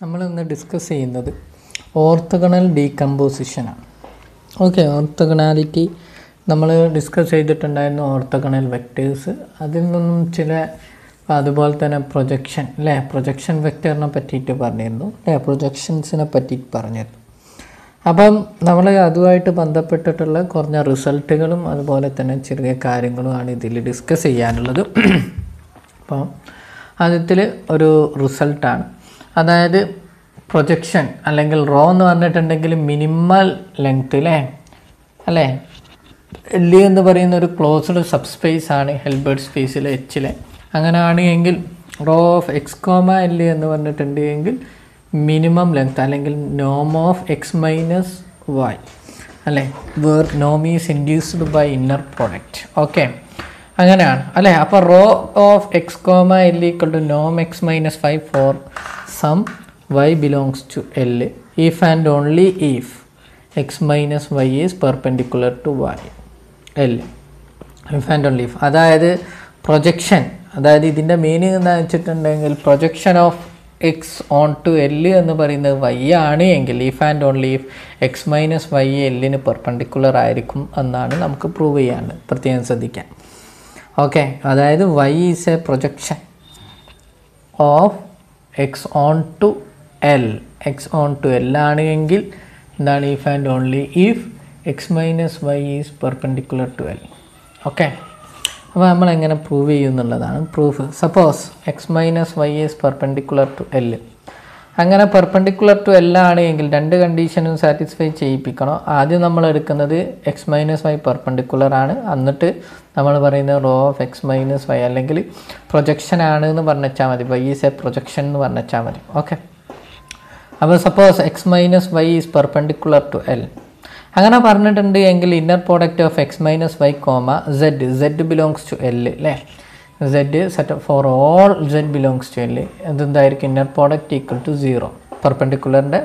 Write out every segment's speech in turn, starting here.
നമ്മൾ ഇന്ന് ഡിസ്കസ് ചെയ്യുന്നത് ഓർത്തോഗണൽ ഡീകമ്പോസിഷനാണ്. ഓക്കെ, ഓർത്തോഗണാലിറ്റി നമ്മൾ ഡിസ്കസ് ചെയ്തിട്ടുണ്ടായിരുന്നു. ഓർത്തോഗണൽ വെക്റ്റേഴ്സ്, അതിൽ നിന്നും ചില, അതുപോലെ തന്നെ പ്രൊജക്ഷൻ അല്ലേ, പ്രൊജക്ഷൻ വെക്റ്ററിനെ പറ്റിയിട്ട് പറഞ്ഞിരുന്നു അല്ലേ, പ്രൊജക്ഷൻസിനെ പറ്റിയിട്ട് പറഞ്ഞിരുന്നു. അപ്പം നമ്മൾ അതുമായിട്ട് ബന്ധപ്പെട്ടിട്ടുള്ള കുറഞ്ഞ റിസൾട്ടുകളും അതുപോലെ തന്നെ ചെറിയ കാര്യങ്ങളുമാണ് ഇതിൽ ഡിസ്കസ് ചെയ്യാനുള്ളത്. അപ്പം ആദ്യത്തിൽ ഒരു റിസൾട്ടാണ്, അതായത് പ്രൊജക്ഷൻ അല്ലെങ്കിൽ റോ എന്ന് പറഞ്ഞിട്ടുണ്ടെങ്കിൽ മിനിമൽ ലെങ്ത് അല്ലേ, എൽ എന്ന് പറയുന്ന ഒരു ക്ലോസ്ഡ് സബ് സ്പേസ് ആണ് ഹെൽബർട്ട് സ്പേസിലെ എച്ചിലെ. അങ്ങനെയാണ് എങ്കിൽ rho of X comma L എന്ന് പറഞ്ഞിട്ടുണ്ടെങ്കിൽ മിനിമം ലെങ്ത് അല്ലെങ്കിൽ നോം ഓഫ് എക്സ് മൈനസ് വൈ അല്ലേ, വേർ നോം is induced by inner product. Okay, അങ്ങനെയാണ് അല്ലേ. അപ്പോൾ rho of X comma L equal to നോം X minus 5 for some y belongs to L if and only if x minus y is perpendicular to y. L if and only if, അതായത് projection, അതായത് ഇതിൻ്റെ meaning എന്താ വെച്ചിട്ടുണ്ടെങ്കിൽ projection of X on to L എന്ന് പറയുന്നത് y ആണ് എങ്കിൽ if and only if X minus Y എല്ലിന് പെർപെൻഡിക്കുലർ ആയിരിക്കും എന്നാണ് നമുക്ക് പ്രൂവ് ചെയ്യാനുള്ളത്. പ്രത്യേകം ശ്രദ്ധിക്കാം. ഓക്കെ, അതായത് y is a projection of X on to L, x on to L ആണ് എങ്കിൽ എന്താണ് if and only if X minus Y is perpendicular to L. Okay, അപ്പോൾ നമ്മൾ എങ്ങനെ പ്രൂവ് ചെയ്യുന്നുള്ളതാണ് proof. Suppose x minus Y is perpendicular to L, അങ്ങനെ perpendicular to L ആണ് എങ്കിൽ രണ്ട് കണ്ടീഷനും സാറ്റിസ്ഫൈ ചെയ്യിപ്പിക്കണം. ആദ്യം നമ്മൾ എടുക്കുന്നത് എക്സ് മൈനസ് വൈ പെർപെൻഡിക്കുലർ ആണ്, എന്നിട്ട് നമ്മൾ പറയുന്നത് rho of X minus Y അല്ലെങ്കിൽ പ്രൊജക്ഷൻ ആണ് എന്ന് പറഞ്ഞാൽ മതി, വൈ ഈസ് എ പ്രൊജക്ഷൻ എന്ന് പറഞ്ഞാൽ മതി. ഓക്കെ, അപ്പോൾ suppose x minus Y is perpendicular to L, അങ്ങനെ പറഞ്ഞിട്ടുണ്ട് എങ്കിൽ inner product of X minus Y comma z, z belongs to L അല്ലേ, z set for all z belongs to L, അതെന്തായിരിക്കും inner product equal to 0 പെർപെൻഡിക്കുലറിൻ്റെ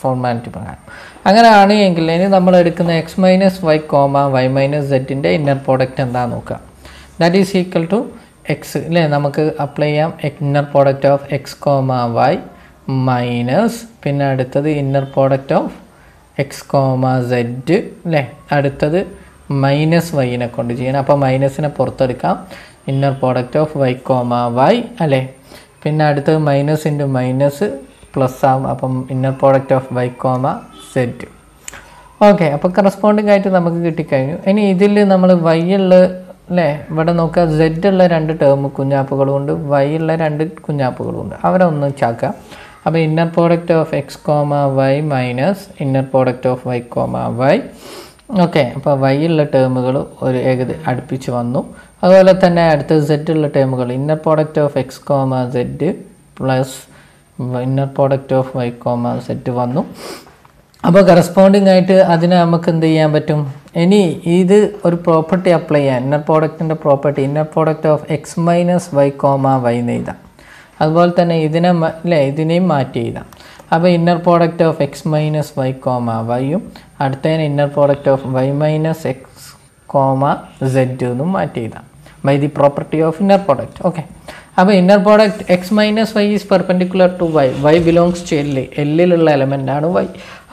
formality പ്രകാരം. അങ്ങനെയാണ് എങ്കിൽ ഇനി നമ്മൾ എടുക്കുന്ന x minus Y comma Y minus സെഡിൻ്റെ ഇന്നർ പ്രോഡക്റ്റ് എന്താണെന്ന് നോക്കുക. That is equal to x അല്ലേ, നമുക്ക് അപ്ലൈ ചെയ്യാം inner product of X comma Y minus, പിന്നെ അടുത്തത് inner product of X comma z അല്ലേ, അടുത്തത് മൈനസ് വൈനെ കൊണ്ട് ചെയ്യണം. അപ്പോൾ മൈനസിനെ പുറത്തെടുക്കാം, inner product of Y comma y അല്ലേ, പിന്നെ അടുത്തത് മൈനസ് ഇൻറ്റു മൈനസ് പ്ലസ് ആവും, അപ്പം inner product of Y comma z. Okay, അപ്പോൾ കറസ്പോണ്ടിങ് ആയിട്ട് നമുക്ക് കിട്ടിക്കഴിഞ്ഞു. ഇനി ഇതിൽ നമ്മൾ വൈ ഉള്ള അല്ലേ, ഇവിടെ നോക്കുക, സെഡ് ഉള്ള 2 ടേം കുഞ്ഞാപ്പുകളുമുണ്ട്, വൈ ഉള്ള 2 കുഞ്ഞാപ്പുകളുമുണ്ട്, അവരെ ഒന്നിച്ചാക്കാം. അപ്പോൾ inner product of X comma Y minus inner product of Y comma Y. Okay, അപ്പോൾ വൈ ഉള്ള ടേമുകൾ ഒരു അടുപ്പിച്ച് വന്നു. അതുപോലെ തന്നെ അടുത്ത സെഡ് ഉള്ള ടേമുകൾ inner product of X comma z plus inner product of Y comma z വന്നു. അപ്പോൾ കറസ്പോണ്ടിങ് ആയിട്ട് അതിന് നമുക്ക് എന്ത് ചെയ്യാൻ പറ്റും, ഇനി ഇത് ഒരു പ്രോപ്പർട്ടി അപ്ലൈ ചെയ്യാൻ, ഇന്നർ പ്രോഡക്റ്റിൻ്റെ property inner product of X minus Y comma y എന്ന് എഴുതാം. അതുപോലെ തന്നെ ഇതിനെയും മാറ്റി എഴുതാം. അപ്പോൾ inner product of X minus Y comma വൈയും അടുത്തതിന് inner product of y minus x comma z എന്നും മാറ്റി എഴുതാം by the property of inner product. Okay, അപ്പോൾ inner product x minus Y is perpendicular to y, y belongs to L, എല്ലിലുള്ള element ആണ് Y.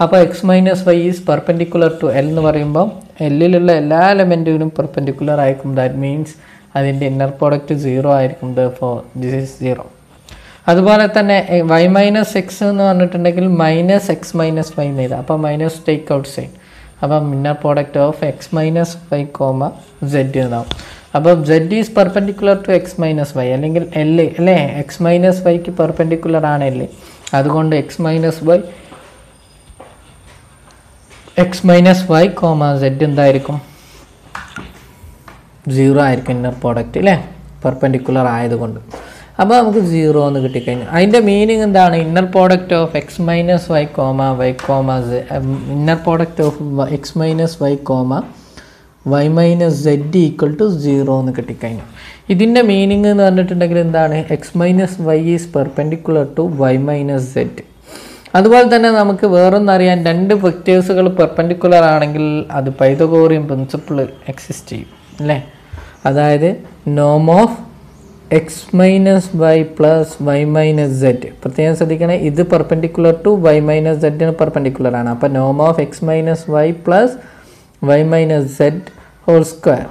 അപ്പോൾ X minus Y is perpendicular to L എന്ന് പറയുമ്പോൾ എല്ലിലുള്ള എല്ലാ എലമെൻറ്റിനും പെർപെൻഡിക്കുലർ ആയിരിക്കും. ദാറ്റ് മീൻസ് അതിൻ്റെ ഇന്നർ പ്രോഡക്റ്റ് 0 ആയിരിക്കും. For this is 0. അതുപോലെ തന്നെ വൈ മൈനസ് എക്സ് എന്ന് പറഞ്ഞിട്ടുണ്ടെങ്കിൽ മൈനസ് എക്സ് മൈനസ് വൈ എന്ന് എഴുതാം. അപ്പോൾ മൈനസ് ടേക്ക് ഔട്ട് സൈൻ, അപ്പം inner product of X minus Y comma Z എന്നാവും. അപ്പോൾ Z is perpendicular to X minus Y അല്ലെങ്കിൽ എൽ അല്ലേ, എക്സ് മൈനസ് വൈക്ക് പെർപെൻഡിക്കുലർ ആണ് എൽ, അതുകൊണ്ട് X minus Y comma Z എന്തായിരിക്കും 0 ആയിരിക്കും ഇന്നർ പ്രോഡക്റ്റ് അല്ലേ, പെർപെൻഡിക്കുലർ ആയതുകൊണ്ട്. അപ്പോൾ നമുക്ക് 0 എന്ന് കിട്ടിക്കഴിഞ്ഞു. അതിൻ്റെ മീനിങ് എന്താണ്, inner product of X minus Y comma Y comma inner product of X minus Y comma Y minus Z equal to 0 എന്ന് കിട്ടിക്കഴിഞ്ഞു. ഇതിൻ്റെ മീനിങ് എന്ന് പറഞ്ഞിട്ടുണ്ടെങ്കിൽ എന്താണ്, X minus Y is perpendicular to Y minus Z. അതുപോലെ തന്നെ നമുക്ക് വേറൊന്നറിയാൻ, 2 വെക്റ്റേഴ്സുകൾ perpendicular ആണെങ്കിൽ അത് പൈതഗോറിയൻ പ്രിൻസിപ്പിൾ എക്സിസ്റ്റ് ചെയ്യും അല്ലേ, അതായത് നോം of X minus Y plus Y minus Z. പ്രത്യേകം ശ്രദ്ധിക്കണേ, ഇത് perpendicular to Y minus സെഡിന് perpendicular ആണ്. അപ്പോൾ നോം of X minus Y plus Y minus Z whole square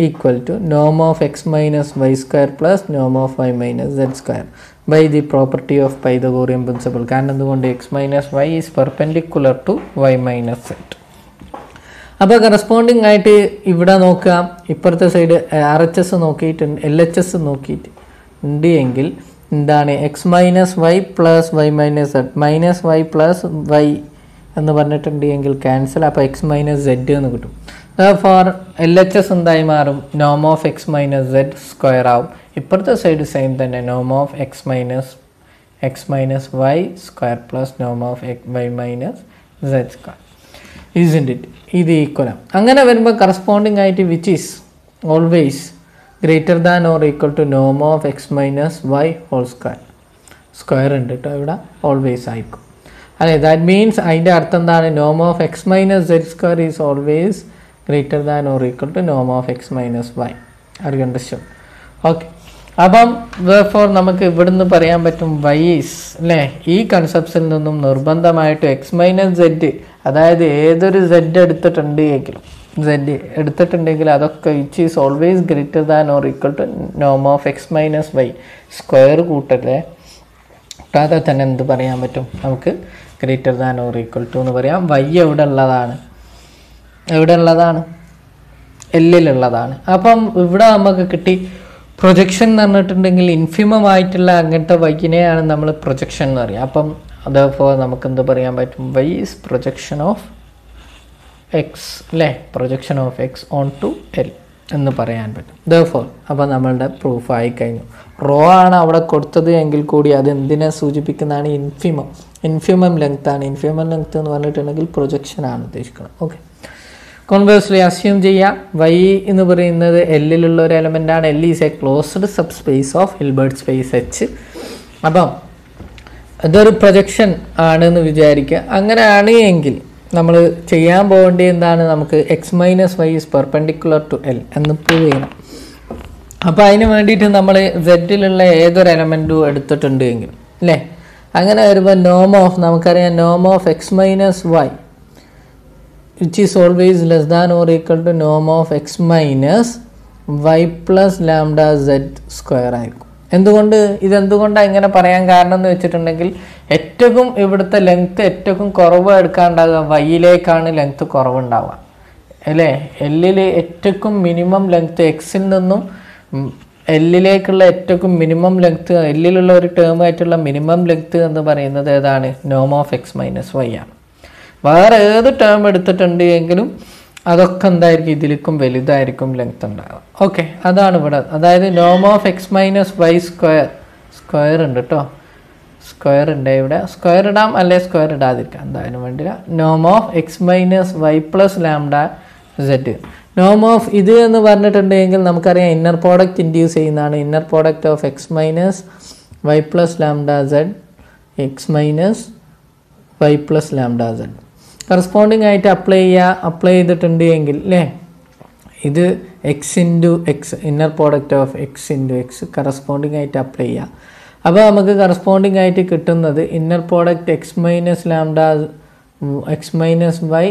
equal to നോം of X minus y square plus Noam of y minus Z square by the property of Pythagorean principle. കാരണം എന്തുകൊണ്ട് X minus Y is perpendicular to Y minus Z. അപ്പോൾ corresponding ആയിട്ട് ഇവിടെ നോക്കുക, ഇപ്പുറത്തെ side R H S നോക്കിയിട്ടുണ്ട്, L H S നോക്കിയിട്ട് ഉണ്ട് എങ്കിൽ എന്താണ് X minus Y plus Y minus Z minus Y plus Y എന്ന് പറഞ്ഞിട്ടുണ്ട് എങ്കിൽ ക്യാൻസൽ. അപ്പോൾ എക്സ് മൈനസ് സെഡ് എന്ന് കിട്ടും. ഫോർ എൽ എച്ച് എസ് എന്തായി മാറും, നോം of X minus Z square ആവും. ഇപ്പുറത്തെ സൈഡ് സെയിം തന്നെ, നോം of X minus y square plus Noam of y minus Z square. Isn't it? ഇത് ഈക്വലാണ്. അങ്ങനെ വരുമ്പോൾ കറസ്പോണ്ടിങ് ആയിട്ട് which is always greater than or equal to നോം of X minus Y whole square. Square ഉണ്ട് കേട്ടോ ഇവിടെ, always ആയിരിക്കും അല്ലേ. ദാറ്റ് മീൻസ് അതിൻ്റെ അർത്ഥം എന്താണ്, നോം of X minus Z square is always greater than or equal to നോം of X minus Y. R understood? Okay. അപ്പം therefore നമുക്ക് ഇവിടുന്ന് പറയാൻ പറ്റും വൈ ഈസ് അല്ലേ, ഈ കൺസെപ്റ്റ്സിൽ നിന്നും നിർബന്ധമായിട്ട് എക്സ് മൈനസ് സെഡ്, അതായത് ഏതൊരു സെഡ് എടുത്തിട്ടുണ്ടെങ്കിൽ അതൊക്കെ which is always greater than or equal to നോം of X minus y square കൂട്ടല്ലേ കൂട്ടാതെ തന്നെ എന്ത് പറയാൻ പറ്റും നമുക്ക്, greater than or equal to എന്ന് പറയാം. വൈ എവിടെ ഉള്ളതാണ് എല്ലിലുള്ളതാണ്. അപ്പം ഇവിടെ നമുക്ക് കിട്ടി പ്രൊജക്ഷൻ എന്ന് പറഞ്ഞിട്ടുണ്ടെങ്കിൽ ഇൻഫിമമായിട്ടുള്ള അങ്ങനത്തെ വൈകിനെയാണ് നമ്മൾ പ്രൊജക്ഷൻ എന്ന് പറയുക. അപ്പം അതേപോലെ നമുക്ക് എന്ത് പറയാൻ പറ്റും, y is projection of x അല്ലേ, projection of X on to L എന്ന് പറയാൻ പറ്റും. therefore അപ്പോൾ നമ്മളുടെ പ്രൂഫ് ആയിക്കഴിഞ്ഞു. റോ ആണ് അവിടെ കൊടുത്തത് എങ്കിൽ കൂടി അത് എന്തിനെ സൂചിപ്പിക്കുന്നതാണ്, ഇൻഫിമം ലെങ്ത് ആണ്. ഇൻഫിമം ലെങ്ത് എന്ന് പറഞ്ഞിട്ടുണ്ടെങ്കിൽ പ്രൊജക്ഷൻ ആണ് ഉദ്ദേശിക്കുന്നത്. ഓക്കെ. കോൺവേഴ്സ്ലി അസ്യൂം ചെയ്യാം വൈ എന്ന് പറയുന്നത് എല്ലിലുള്ള ഒരു എലമെൻ്റ് ആണ്. L is a closed subspace of Hilbert space H. അപ്പം ഇതൊരു പ്രൊജക്ഷൻ ആണെന്ന് വിചാരിക്കുക. അങ്ങനെയാണ് എങ്കിൽ നമ്മൾ ചെയ്യാൻ പോകേണ്ടത് എന്താണ്, നമുക്ക് X minus Y is perpendicular to L എന്ന് പ്രൂവ് ചെയ്യണം. അപ്പോൾ അതിന് വേണ്ടിയിട്ട് നമ്മൾ സെഡിലുള്ള ഏതൊരു എലമെൻറ്റും എടുത്തിട്ടുണ്ട് എങ്കിൽ അല്ലേ, അങ്ങനെ വരുമ്പോൾ നോം ഓഫ് നമുക്കറിയാം, നോം of X minus y which is always less than or equal to norm of x minus y plus lambda z square ആയിരിക്കും. ഇതെന്തുകൊണ്ടാണ് ഇങ്ങനെ പറയാൻ കാരണം എന്ന് വെച്ചിട്ടുണ്ടെങ്കിൽ ഏറ്റവും ഇവിടുത്തെ ലെങ്ത്ത് ഏറ്റവും കുറവ് എടുക്കാണ്ടാവുക വൈയിലേക്കാണ് ലെങ്ത്ത് കുറവുണ്ടാവുക അല്ലേ. എല്ലിൽ ഏറ്റവും മിനിമം ലെങ്ത്ത് എക്സിൽ നിന്നും എല്ലിലേക്കുള്ള ഏറ്റവും മിനിമം ലെങ്ത്ത്, എല്ലിലുള്ള ഒരു ടേം ആയിട്ടുള്ള മിനിമം ലെങ്ത്ത് എന്ന് പറയുന്നത് ഏതാണ്, നോം ഓഫ് എക്സ് മൈനസ് വൈ ആണ്. വേറെ ഏത് ടേം എടുത്തിട്ടുണ്ട് എങ്കിലും അതൊക്കെ എന്തായിരിക്കും, ഇതിലേക്കും വലുതായിരിക്കും ലെങ്ത് ഉണ്ടാവുക. ഓക്കെ, അതാണ് ഇവിടെ. അതായത് നോം of X minus y square ഉണ്ട് കേട്ടോ, സ്ക്വയർ ഉണ്ട് ഇവിടെ. സ്ക്വയർ ഇടാം അല്ലെ സ്ക്വയർ ഇടാതിരിക്കാം, എന്തായാലും വേണ്ടില്ല. നോം of X minus Y plus lambda z. നോം ഓഫ് ഇത് എന്ന് പറഞ്ഞിട്ടുണ്ടെങ്കിൽ നമുക്കറിയാം ഇന്നർ പ്രോഡക്റ്റ് ഇൻഡ്യൂസ് ചെയ്യുന്നതാണ്. Inner product of X minus Y plus lambda Z, X minus Y plus lambda z corresponding ആയിട്ട് അപ്ലൈ ചെയ്തിട്ടുണ്ട് എങ്കിൽ അല്ലേ, ഇത് x into x, inner product of x into x corresponding ആയിട്ട് അപ്ലൈ ചെയ്യുക. അപ്പോൾ നമുക്ക് കറസ്പോണ്ടിങ് ആയിട്ട് കിട്ടുന്നത് inner product x minus Y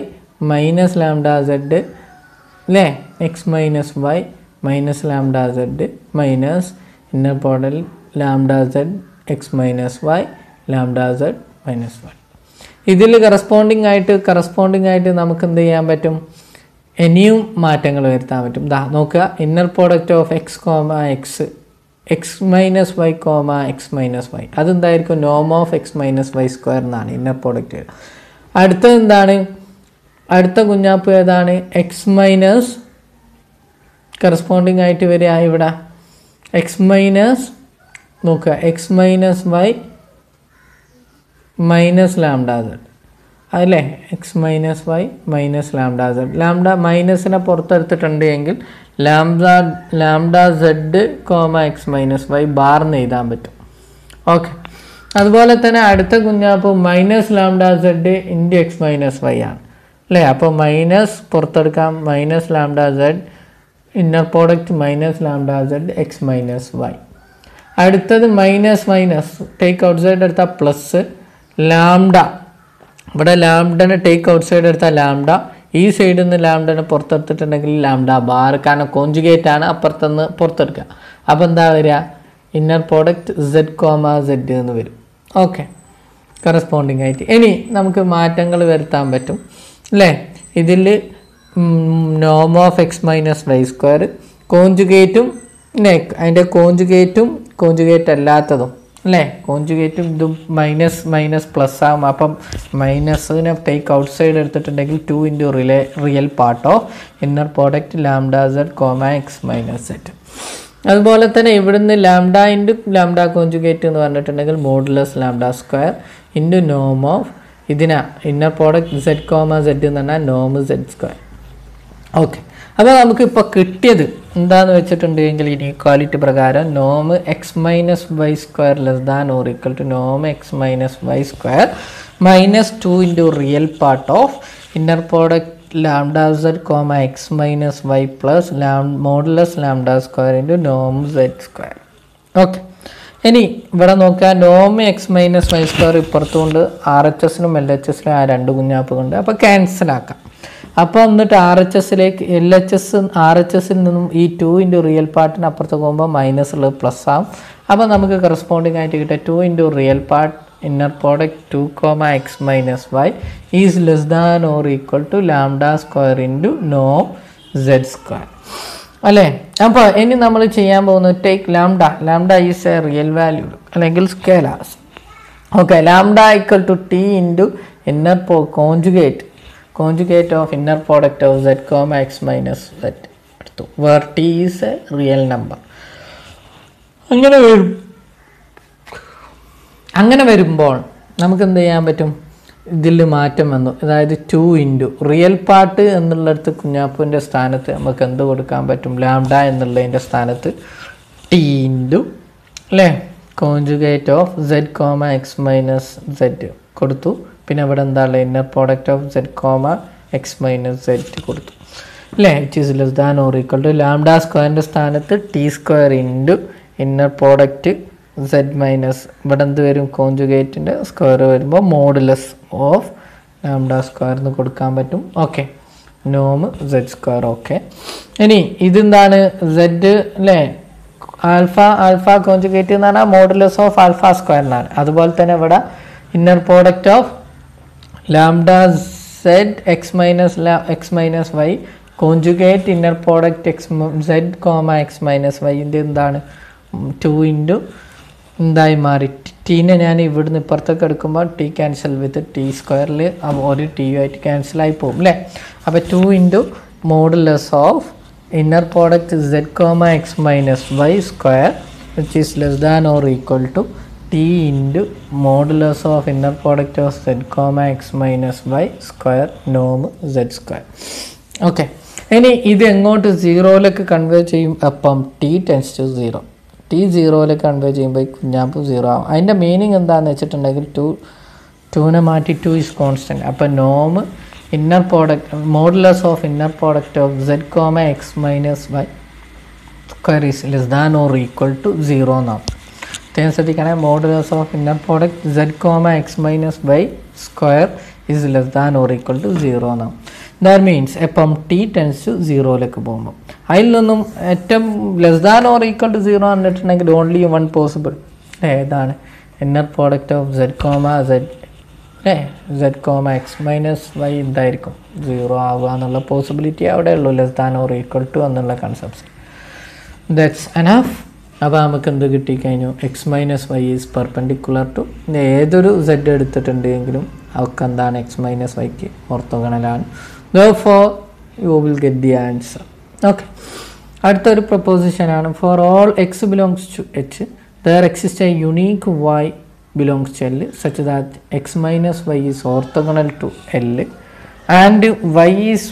minus lambda z അല്ലേ, X minus Y minus lambda Z minus inner product lambda Z X minus Y lambda Z minus Y. ഇതിൽ corresponding ആയിട്ട് നമുക്ക് എന്ത് ചെയ്യാൻ പറ്റും, ഇനിയും മാറ്റങ്ങൾ വരുത്താൻ പറ്റും. നോക്കുക, inner product of X comma x, x minus Y comma x minus y, അതെന്തായിരിക്കും, നോം of X minus y square എന്നാണ് ഇന്നർ പ്രോഡക്റ്റ്. അടുത്തത് എന്താണ്, അടുത്ത കുഞ്ഞാപ്പ് ഏതാണ്, എക്സ് മൈനസ് കറസ്പോണ്ടിങ് ആയിട്ട് വരിക ഇവിടെ എക്സ് മൈനസ്, നോക്കുക x minus Y minus lambda z അല്ലേ, X minus Y minus lambda z. Lambda മൈനസിനെ പുറത്തെടുത്തിട്ടുണ്ട് എങ്കിൽ lambda z comma x minus y ബാർന്ന് എഴുതാൻ പറ്റും. ഓക്കെ, അതുപോലെ തന്നെ അടുത്ത കുഞ്ഞാപ്പ് minus lambda z into x minus y ആണ് അല്ലേ. അപ്പോൾ മൈനസ് പുറത്തെടുക്കാം, minus lambda z inner product minus lambda Z X minus y അടുത്തത് minus minus take out side എടുത്താൽ പ്ലസ് ലാംഡ. ഇവിടെ ലാംഡനെ ടേക്ക് ഔട്ട് സൈഡ് എടുത്താൽ ലാംഡ, ഈ സൈഡിൽ നിന്ന് ലാംഡനെ പുറത്തെടുത്തിട്ടുണ്ടെങ്കിൽ ലാംഡ ബാർ, കാരണം കോഞ്ചുഗേറ്റ് ആണ്, അപ്പുറത്തുനിന്ന് പുറത്തെടുക്കുക. അപ്പോൾ എന്താ വരിക? Inner product Z comma Z എന്ന് വരും. ഓക്കെ, കറസ്പോണ്ടിങ് ആയിട്ട്. ഇനി നമുക്ക് മാറ്റങ്ങൾ വരുത്താൻ പറ്റും അല്ലേ? ഇതിൽ നോം of X minus y square കോഞ്ചുഗേറ്റും അതിൻ്റെ കോഞ്ചുഗേറ്റ് അല്ലാത്തതും അല്ലേ? കോഞ്ചുഗേറ്റും ഇതും മൈനസ് മൈനസ് പ്ലസ് ആകും. അപ്പം മൈനസിനെ ടേക്ക് ഔട്ട് സൈഡ് എടുത്തിട്ടുണ്ടെങ്കിൽ 2 into real part of inner product lambda z comma x minus Z. അതുപോലെ തന്നെ ഇവിടുന്ന് ലാംഡ ഇൻറ്റു ലാംഡ കോഞ്ചുഗേറ്റ് എന്ന് പറഞ്ഞിട്ടുണ്ടെങ്കിൽ മോഡുലസ് ലാംഡ സ്ക്വയർ ഇൻറ്റു നോം ഓഫ് ഇതിനാ inner product Z comma Z എന്ന് പറഞ്ഞാൽ നോം സെഡ് സ്ക്വയർ. ഓക്കെ, അപ്പോൾ നമുക്കിപ്പോൾ കിട്ടിയത് എന്താണെന്ന് വെച്ചിട്ടുണ്ടെങ്കിൽ ഇനീക്വാലിറ്റി പ്രകാരം നോം X minus y square less than or equal to നോം X minus y square minus 2 into real part of inner product lambda z comma x minus Y plus modulus lambda square into നോം Z square. Okay, ഇനി ഇവിടെ നോക്കുക, നോം X minus y square ഇപ്പുറത്തുകൊണ്ട് R H എസിനും L H എസിനും ആ 2 കുഞ്ഞാപ്പുണ്ട്. അപ്പോൾ ക്യാൻസലാക്കാം. അപ്പോൾ എന്നിട്ട് R H എസിലേക്ക് R H എസിൽ നിന്നും ഈ 2 ഇൻറ്റു റിയൽ പാർട്ടിന് അപ്പുറത്ത് പോകുമ്പോൾ മൈനസ് ഉള്ളത് പ്ലസ് ആവും. അപ്പോൾ നമുക്ക് കറസ്പോണ്ടിങ് ആയിട്ട് കിട്ടുക 2 into real part inner product 2 comma x minus Y is less than or equal to lambda square into നോം സെഡ് സ്ക്വയർ അല്ലേ? അപ്പോൾ ഇനി നമ്മൾ ചെയ്യാൻ പോകുന്നത് take lambda is a real value അല്ലെങ്കിൽ scalars. Okay, lambda equal to t into inner conjugate of inner product of z comma x minus z എടുത്തു, where t is a real number. അങ്ങനെ വരുമ്പോൾ നമുക്ക് എന്ത് ചെയ്യാൻ പറ്റും? ഇതിൽ മാറ്റം വന്നു, അതായത് 2 ഇൻറ്റു റിയൽ പാർട്ട് എന്നുള്ളിടത്ത് കുഞ്ഞാപ്പൂൻ്റെ സ്ഥാനത്ത് നമുക്ക് എന്ത് കൊടുക്കാൻ പറ്റും? ലാംഡ എന്നുള്ളതിൻ്റെ സ്ഥാനത്ത് ടി ഇൻറ്റു അല്ലേ conjugate of z comma x minus z കൊടുത്തു. പിന്നെ ഇവിടെ എന്താ ഉള്ളത്? Inner product of z comma x minus z കൊടുത്തു അല്ലേ? It is less than or equal to lambda സ്ക്വയറിൻ്റെ സ്ഥാനത്ത് t square into inner product z minus ഇവിടെ എന്ത് വരും? കോഞ്ചുഗേറ്റിൻ്റെ സ്ക്വയർ വരുമ്പോൾ മോഡുലസ് ഓഫ് ലാംഡ സ്ക്വയർ എന്ന് കൊടുക്കാൻ പറ്റും. ഓക്കെ, നോം z സ്ക്വയർ. ഓക്കെ, ഇനി ഇതെന്താണ്? z അല്ലേ? ആൽഫ കോഞ്ചുഗേറ്റ് എന്ന് പറഞ്ഞാൽ മോഡുലസ് ഓഫ് ആൽഫ സ്ക്വയർ എന്നാണ്. അതുപോലെ തന്നെ ഇവിടെ inner product of lambda Z X minus y conjugate inner product Z comma x minus വൈൻ്റെ എന്താണ്? 2 ഇൻറ്റു എന്തായി മാറി? ടീനെ ഞാൻ ഇവിടുന്ന് ഇപ്പുറത്തൊക്കെ എടുക്കുമ്പോൾ ടി ക്യാൻസൽ വിത്ത് ടി സ്ക്വയറിൽ ഒരു ടി ആയിട്ട് ക്യാൻസലായി പോകും അല്ലേ? അപ്പോൾ 2 into modulus of inner product Z comma x minus y square which is less than or equal to t into modulus of inner product of zed comma x minus y square നോം Z square. Okay, ഇനി ഇത് എങ്ങോട്ട് 0യിലേക്ക് converge ചെയ്യും? അപ്പം t tends to 0, t 0യിലേക്ക് converge ചെയ്യുമ്പോൾ കുഞ്ഞാപ്പ് 0 ആവും. അതിൻ്റെ മീനിങ് എന്താണെന്ന് വെച്ചിട്ടുണ്ടെങ്കിൽ 2നെ മാറ്റി 2 ഈസ് കോൺസ്റ്റൻറ്റ്. അപ്പം നോം inner product modulus of inner product of zed comma x minus y square is less than or equal to 0 എന്നാവും. ശ്രദ്ധിക്കണേ, modulus of inner product Z comma x minus y square is less than or equal to 0 എന്നാവും. That means എപ്പം t tends to 0യിലേക്ക് പോകുമ്പോൾ അതിൽ നിന്നും ഏറ്റവും less than or equal to 0 എന്നിട്ടുണ്ടെങ്കിൽ ഓൺലി 1 പോസിബിൾ ഏതാണ്? Inner product of zed comma zed comma x minus y എന്തായിരിക്കും? 0 ആവുക എന്നുള്ള പോസിബിലിറ്റി അവിടെ ഉള്ളൂ, less than or equal to എന്നുള്ള കൺസെപ്റ്റ്. That's enough. അപ്പോൾ നമുക്ക് എന്ത് കിട്ടിക്കഴിഞ്ഞു? X minus Y is perpendicular to ഏതൊരു സെഡ് എടുത്തിട്ടുണ്ടെങ്കിലും അവർക്ക് എന്താണ്? എക്സ് മൈനസ് വൈക്ക് ഓർത്തോഗണലാണ്. Therefore you will get the answer. Okay, അടുത്തൊരു പ്രൊപ്പോസിഷനാണ്. For all x belongs to h there exists a unique y belongs to L such that x minus y is orthogonal to L and y is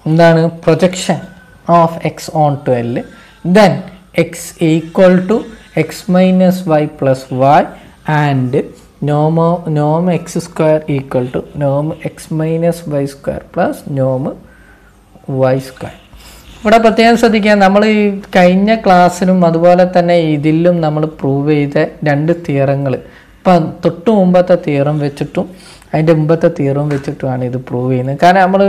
എന്താണ്? Projection of X on to L. then x equal to x minus y plus y and norm x square equal to norm x minus y square plus norm y square. ഇവിടെ പ്രത്യേകം ശ്രദ്ധിക്കുക, നമ്മൾ ഈ കഴിഞ്ഞ ക്ലാസ്സിലും അതുപോലെ തന്നെ ഇതിലും നമ്മൾ പ്രൂവ് ചെയ്ത 2 തിയറങ്ങൾ, ഇപ്പം തൊട്ട് മുമ്പത്തെ തിയറം വെച്ചിട്ടും അതിൻ്റെ മുമ്പത്തെ തിയറും വെച്ചിട്ടുമാണ് ഇത് പ്രൂവ് ചെയ്യുന്നത്. കാരണം നമ്മൾ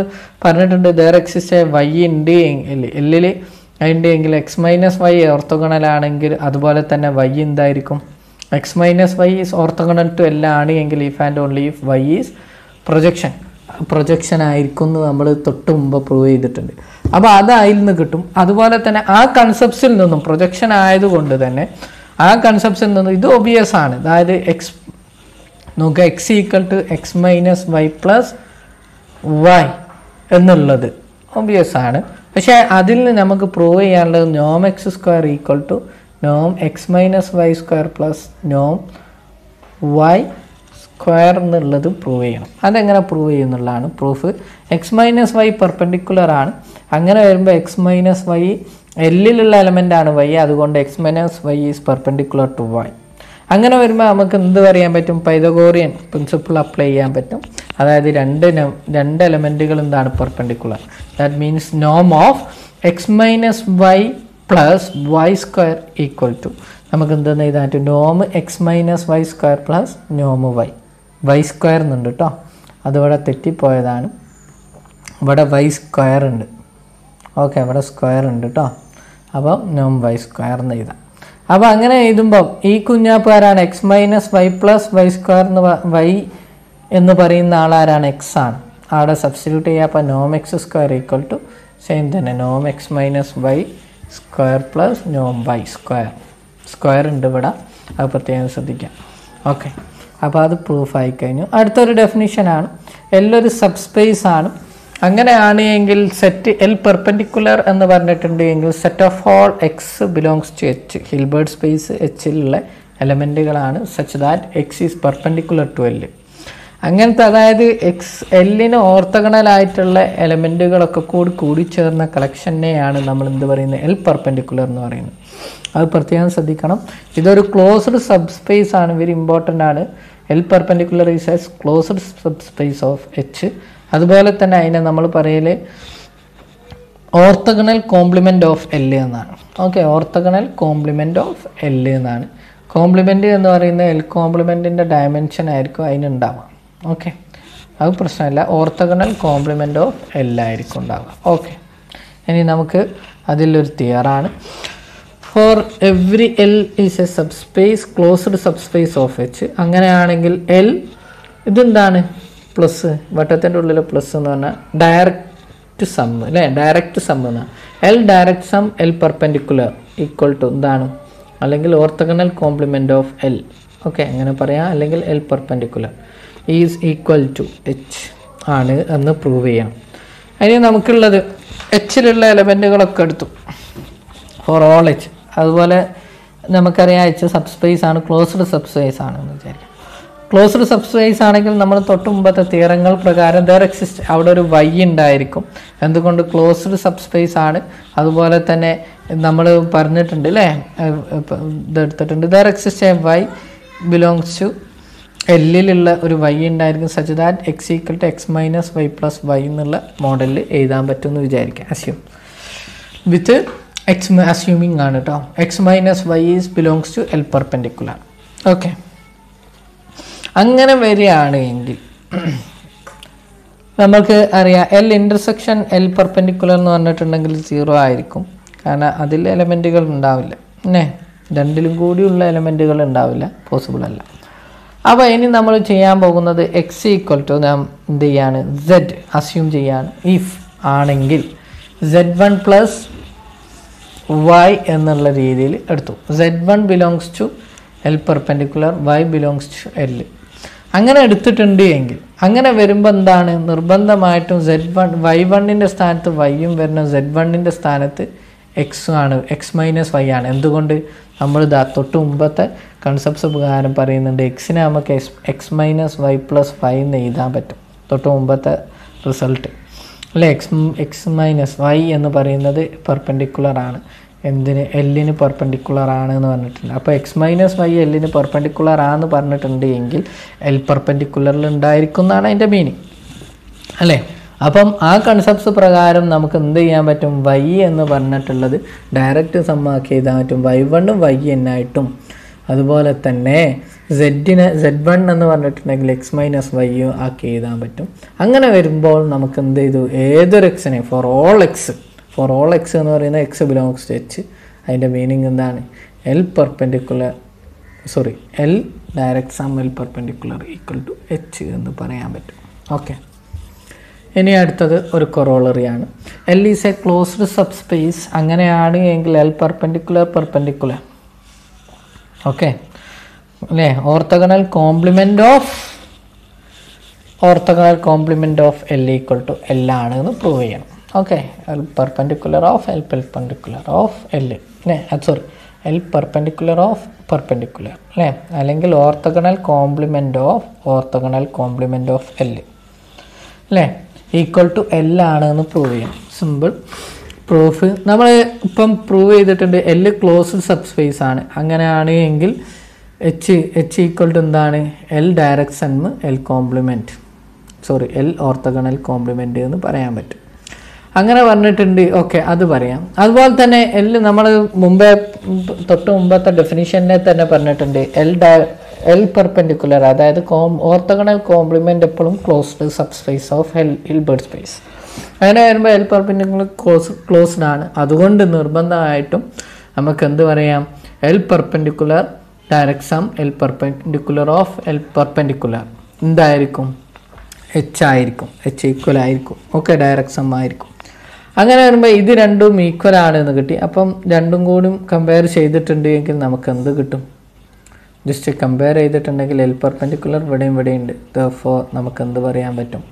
പറഞ്ഞിട്ടുണ്ട് ദർ എക്സിസ്റ്റ് വൈ ഉണ്ട് എല്ലിൽ അതിൻ്റെ എങ്കിൽ എക്സ് മൈനസ് വൈ ഓർത്തോഗണലാണെങ്കിൽ അതുപോലെ തന്നെ വൈ എന്തായിരിക്കും, X minus Y is orthogonal to L ആണ് എങ്കിൽ if and only if Y is projection ആയിരിക്കും എന്ന് നമ്മൾ തൊട്ട് മുമ്പ് പ്രൂവ് ചെയ്തിട്ടുണ്ട്. അപ്പോൾ അത് അതിൽ നിന്ന് കിട്ടും. അതുപോലെ തന്നെ ആ കൺസെപ്റ്റ്സിൽ നിന്നും പ്രൊജക്ഷൻ ആയതുകൊണ്ട് തന്നെ ആ കൺസെപ്റ്റ്സിൽ നിന്നും ഇത് ഒബിയസ് ആണ്. അതായത് എക്സ് നോക്കുക, X equal to X minus Y plus Y എന്നുള്ളത് ഒബിയസ് ആണ്. പക്ഷേ അതിൽ നിന്ന് നമുക്ക് പ്രൂവ് ചെയ്യാനുള്ളത് നോം എക്സ് സ്ക്വയർ ഈക്വൽ ടു നോം X minus y square plus നോം വൈ സ്ക്വയർ എന്നുള്ളത് പ്രൂവ് ചെയ്യണം. അതെങ്ങനെ പ്രൂവ് ചെയ്യുന്നുള്ളതാണ് proof. X minus Y perpendicular ആണ്. അങ്ങനെ വരുമ്പോൾ എക്സ് മൈനസ് വൈ എല്ലിലുള്ള എലമെൻ്റ് ആണ് വൈ, അതുകൊണ്ട് X minus Y is perpendicular to Y. അങ്ങനെ വരുമ്പോൾ നമുക്ക് എന്ത് പറയാൻ പറ്റും, പൈതഗോറിയൻ പ്രിൻസിപ്പിൾ അപ്ലൈ ചെയ്യാൻ പറ്റും. അതായത് രണ്ട് എലമെൻറ്റുകൾ എന്താണ് perpendicular. That means Noam of X minus Y plus y square equal to നമുക്ക് എന്തെന്ന് എഴുതാൻ പറ്റും, നോം X minus y square plus നോം വൈ സ്ക്വയർ എന്നുണ്ട് കേട്ടോ, അതിവിടെ തെറ്റിപ്പോയതാണ്. ഇവിടെ വൈ സ്ക്വയർ ഉണ്ട്. ഓക്കെ, ഇവിടെ സ്ക്വയർ ഉണ്ട് കേട്ടോ. അപ്പോൾ നോം വൈ സ്ക്വയർ എന്ന് എഴുതാം. അപ്പോൾ അങ്ങനെ എഴുതുമ്പം ഈ കുഞ്ഞാപ്പാരാണ് X minus Y plus y square Y എന്ന് പറയുന്ന ആളാരാണ്, എക്സ് ആണ്. അവിടെ സബ്സ്റ്റിറ്റ്യൂട്ട് ചെയ്യുക. അപ്പോൾ നോം X square equal to same തന്നെ നോം X minus y square plus നോം വൈ സ്ക്വയർ ഉണ്ട് ഇവിടെ, അത് പ്രത്യേകം ശ്രദ്ധിക്കാം. ഓക്കെ, അപ്പോൾ അത് പ്രൂഫ് ആയി കഴിഞ്ഞു. അടുത്തൊരു ഡെഫിനിഷനാണ് എല്ലൊരു സബ് സ്പേസ് ആണ്. അങ്ങനെയാണ് എങ്കിൽ സെറ്റ് എൽ പെർപെൻഡിക്കുലർ എന്ന് പറഞ്ഞിട്ടുണ്ട് എങ്കിൽ set of all x belongs to h, Hilbert space എച്ചിലുള്ള എലമെൻറ്റുകളാണ് such that x is perpendicular to l. അങ്ങനത്തെ അതായത് എല്ലിന് ഓർത്തഗണലായിട്ടുള്ള എലമെൻറ്റുകളൊക്കെ കൂടി ചേർന്ന കളക്ഷനെയാണ് നമ്മൾ എന്ത് പറയുന്നത്, എൽ പെർപെൻഡിക്കുലർ എന്ന് പറയുന്നത്. അത് പ്രത്യേകം ശ്രദ്ധിക്കണം. ഇതൊരു ക്ലോസ്ഡ് സബ് സ്പേസ് ആണ്, വെരി ഇമ്പോർട്ടൻ്റ് ആണ്. L perpendicular is a closed subspace of H. അതുപോലെ തന്നെ അതിനെ നമ്മൾ പറയൽ ഓർത്തഗണൽ കോംപ്ലിമെൻ്റ് ഓഫ് എൽ എന്നാണ്. Okay, orthogonal complement of L എന്നാണ്. കോംപ്ലിമെൻ്റ് എന്ന് പറയുന്നത് എൽ കോംപ്ലിമെൻറ്റിൻ്റെ ഡയമെൻഷൻ ആയിരിക്കും അതിനുണ്ടാവുക. ഓക്കെ, അത് പ്രശ്നമില്ല. ഓർത്തഗണൽ കോംപ്ലിമെൻ്റ് ഓഫ് എൽ ആയിരിക്കും ഉണ്ടാവുക. ഓക്കെ, ഇനി നമുക്ക് അതിലൊരു തിയറാണ്. For every l is a subspace closed subspace of h. അങ്ങനെയാണെങ്കിൽ എൽ ഇതെന്താണ്, പ്ലസ് വട്ടത്തിൻ്റെ ഉള്ളിൽ പ്ലസ് എന്ന് പറഞ്ഞാൽ ഡയറക്റ്റ് സം അല്ലേ, ഡയറക്റ്റ് സം എന്നാണ്. L direct sum l perpendicular equal to എന്താണ്, അല്ലെങ്കിൽ orthogonal complement of l. Okay, അങ്ങനെ പറയാം. അല്ലെങ്കിൽ l perpendicular is equal to H ആണ് എന്ന് പ്രൂവ് ചെയ്യണം. അതിന് നമുക്കുള്ളത് എച്ചിലുള്ള എലമെൻറ്റുകളൊക്കെ എടുത്തു ഫോർ ഓൾ എച്ച്. അതുപോലെ നമുക്കറിയാം എച്ച് സബ് സ്പേസ് ആണ്, ക്ലോസ്ഡ് സബ് സ്പേസ് ആണെന്ന് വിചാരിക്കാം. ക്ലോസ്ഡ് സബ് സ്പേസ് ആണെങ്കിൽ നമ്മൾ തൊട്ട് മുമ്പത്തെ തിയറങ്ങൾ പ്രകാരം ദർ എക്സിസ്റ്റ് അവിടെ ഒരു വൈ ഉണ്ടായിരിക്കും. എന്തുകൊണ്ട്, ക്ലോസ്ഡ് സബ് സ്പേസ് ആണ്. അതുപോലെ തന്നെ നമ്മൾ പറഞ്ഞിട്ടുണ്ട് അല്ലേ, ഇതെടുത്തിട്ടുണ്ട് there exist a y belongs to എല്ലിലുള്ള ഒരു വൈ ഉണ്ടായിരിക്കും such that x equal to X minus Y plus y എന്നുള്ള മോഡലിൽ എഴുതാൻ പറ്റുമെന്ന് വിചാരിക്കാം. അസ്യൂം വിത്ത് എക്സ് അസ്യൂമിങ് ആണ് കേട്ടോ. X minus Y is belongs to L perpendicular. Okay, അങ്ങനെ വരികയാണ് എങ്കിൽ നമുക്ക് അറിയാം എൽ ഇൻ്റർസെക്ഷൻ എൽ പെർപെൻഡിക്കുലർ എന്ന് പറഞ്ഞിട്ടുണ്ടെങ്കിൽ 0 ആയിരിക്കും. കാരണം അതിൽ എലമെൻറ്റുകൾ ഉണ്ടാവില്ല, അല്ലേ, രണ്ടിലും കൂടിയുള്ള എലമെൻറ്റുകൾ ഉണ്ടാവില്ല, പോസിബിൾ അല്ല. അപ്പോൾ ഇനി നമ്മൾ ചെയ്യാൻ പോകുന്നത് എക്സ് ഈക്വൽ ടു നാം എന്ത് ചെയ്യാണ്, സെഡ് അസ്യൂം ചെയ്യാണ്. ഇഫ് ആണെങ്കിൽ Z1 പ്ലസ് വൈ എന്നുള്ള രീതിയിൽ എടുത്തു. Z1 belongs to L perpendicular, Y belongs to L. അങ്ങനെ എടുത്തിട്ടുണ്ട് എങ്കിൽ അങ്ങനെ വരുമ്പോൾ എന്താണ്, നിർബന്ധമായിട്ടും Z1 Y1ൻ്റെ സ്ഥാനത്ത് വൈയും വരുന്ന Z1ൻ്റെ സ്ഥാനത്ത് എക്സും ആണ്, എക്സ് മൈനസ് വൈ ആണ്. എന്തുകൊണ്ട്, നമ്മൾ തൊട്ട് മുമ്പത്തെ കൺസെപ്റ്റ്സ് പ്രകാരം പറയുന്നുണ്ട് എക്സിനെ നമുക്ക് X minus Y plus Y എന്ന് എഴുതാൻ പറ്റും. തൊട്ട് മുമ്പത്തെ റിസൾട്ട് അല്ലേ, എക്സ് മൈനസ് വൈ എന്ന് പറയുന്നത് പെർപെൻഡിക്കുലർ ആണ്. എന്തിന്, എല്ലിന് പെർപെൻഡിക്കുലർ ആണ് എന്ന് പറഞ്ഞിട്ടുണ്ട്. അപ്പോൾ എക്സ് മൈനസ് വൈ എല്ലിന് പെർപെൻഡിക്കുലർ ആണെന്ന് പറഞ്ഞിട്ടുണ്ട് എങ്കിൽ എൽ പെർപെൻഡിക്കുലറിൽ ഉണ്ടായിരിക്കും എന്നാണ് അതിൻ്റെ മീനിങ് അല്ലേ. അപ്പം ആ കൺസെപ്റ്റ്സ് പ്രകാരം നമുക്ക് എന്ത് ചെയ്യാൻ പറ്റും, y എന്ന് പറഞ്ഞിട്ടുള്ളത് ഡയറക്റ്റ് സമ്മാക്കി എഴുതാൻ പറ്റും. y1 yn ആയിട്ടും അതുപോലെ തന്നെ z1 എന്ന് പറഞ്ഞിട്ടുണ്ടെങ്കിൽ x - y ആക്കി എഴുതാൻ പറ്റും. അങ്ങനെ വരുമ്പോൾ നമുക്ക് എന്ത് ചെയ്തു, ഏതൊരു എക്സിനെ ഫോർ ഓൾ എക്സ് എന്ന് പറയുന്ന എക്സ് ബിലോങ്സ് ടു എച്ച്, അതിൻ്റെ മീനിങ് എന്താണ്, L direct sum L perpendicular equal to H എന്ന് പറയാൻ പറ്റും. ഓക്കെ, ഇനി അടുത്തത് ഒരു കൊറോളറിയാണ്. L is a closed subspace. അങ്ങനെയാണ് എങ്കിൽ L പെർപെൻഡിക്കുലർ ഓക്കെ അല്ലേ, orthogonal complement of L equal to L ആണ് എന്ന് പ്രൂവ് ചെയ്യണം. Okay, L perpendicular of L അല്ലേ, L പെർപെൻഡിക്കുലർ അല്ലേ, അല്ലെങ്കിൽ ഓർത്തോഗണൽ കോംപ്ലിമെൻറ്റ് ഓഫ് L അല്ലേ ഈക്വൽ ടു L ആണ് എന്ന് പ്രൂവ് ചെയ്യണം. സിമ്പിൾ പ്രൂഫ് നമ്മൾ ഇപ്പം പ്രൂവ് ചെയ്തിട്ടുണ്ട്. L ക്ലോസ്ഡ് സബ് സ്പേസ് ആണ്. അങ്ങനെയാണ് എങ്കിൽ H ഈക്വൽ ടു എന്താണ്, L direct sum L orthogonal complement എന്ന് പറയാൻ പറ്റും. അങ്ങനെ പറഞ്ഞിട്ടുണ്ട്. ഓക്കെ, അത് പറയാം. അതുപോലെ തന്നെ നമ്മൾ തൊട്ട് മുമ്പത്തെ ഡെഫിനിഷനെ തന്നെ പറഞ്ഞിട്ടുണ്ട്. L പെർപെൻഡിക്കുലർ, അതായത് ഓർത്തോഗണൽ കോംപ്ലിമെൻറ്റ് എപ്പോഴും closed subspace of Hilbert space. അങ്ങനെ വരുമ്പോൾ L പെർപെൻഡിക്കുലർ ക്ലോസ്ഡ് ആണ്. അതുകൊണ്ട് നിർബന്ധമായിട്ടും നമുക്ക് എന്ത് പറയാം, L perpendicular direct sum L perpendicular of L perpendicular എന്തായിരിക്കും, H ആയിരിക്കും, H ഈക്വൽ ആയിരിക്കും. ഓക്കെ, ഡയറക്റ്റ് സം ആയിരിക്കും. അങ്ങനെ വരുമ്പോൾ ഇത് രണ്ടും ഈക്വൽ ആണെന്ന് കിട്ടി. അപ്പം രണ്ടും കൂടി കമ്പയർ ചെയ്തിട്ടുണ്ട് എങ്കിൽ നമുക്ക് എന്ത് കിട്ടും, ജസ്റ്റ് കമ്പയർ ചെയ്തിട്ടുണ്ടെങ്കിൽ L പെർപെൻഡിക്കുലർ ഇവിടെയും ഉണ്ട്. ദെർഫോർ നമുക്ക് എന്ത് പറയാൻ പറ്റും,